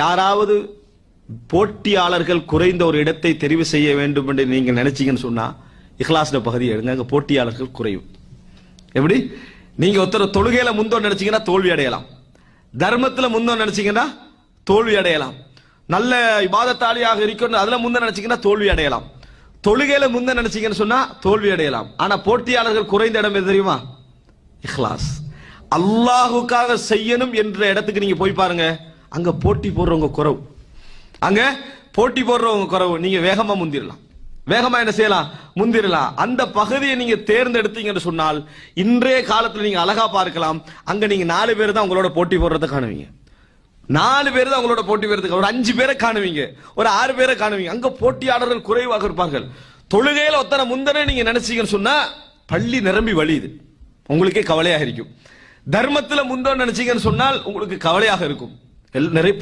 யாராவது போட்டியாளர்கள் குறைந்த ஒரு இடத்தை தெரிவு செய்ய வேண்டும் என்று நீங்க நினைச்சீங்கன்னு சொன்னா இஹ்லாஸ்ல பகுதி எடுங்க, அங்க போட்டியாளர்கள் குறையும். எப்படி? நீங்க ஒருத்தர் தொழுகையில முந்தோம் நினைச்சீங்கன்னா தோல்வி அடையலாம், தர்மத்துல முந்தோம் நினைச்சீங்கன்னா தோல்வி அடையலாம், நல்ல இபாதத்தாளியாக இருக்கணும் அதுல முந்த நினைச்சீங்கன்னா தோல்வி அடையலாம், தொழுகையில முந்த நினைச்சீங்கன்னு சொன்னா தோல்வி அடையலாம். ஆனா போட்டியாளர்கள் குறைந்த இடம் எது தெரியுமா? இஹ்லாஸ். அல்லாஹுக்காக செய்யணும் என்ற இடத்துக்கு நீங்க போய் பாருங்க, அங்க போட்டி போடுறவங்க குறவு, அங்க போட்டி போடுறவங்க குறவு. நீங்க வேகமா முந்திரலாம், வேகமா என்ன செய்யலாம்? முந்திரலாம். அந்த பகுதியை நீங்க தேர்ந்தெடுத்தீங்கன்னு சொன்னால் இன்றைய காலத்துல நீங்க அழகா பார்க்கலாம், அங்க நீங்க 4 பேர் தான் உங்களோட போட்டி போடுறத காணுவீங்க, 4 பேர் தான் உங்களோட போட்டி போடுறதுக்கு, ஒரு 5 பேரை காணுவீங்க, ஒரு 6 பேரை காணுவீங்க. அங்க போட்டியாளர்கள் குறைவாக இருப்பார்கள். தொழுகையில ஒத்தனை முந்தனை நீங்க நினைச்சீங்கன்னு சொன்னா பள்ளி நிரம்பி வழியுது, உங்களுக்கே கவலையாக இருக்கும். தர்மத்துல முந்தோன்னு நினைச்சீங்கன்னு சொன்னால் உங்களுக்கு கவலையாக இருக்கும். நிறைய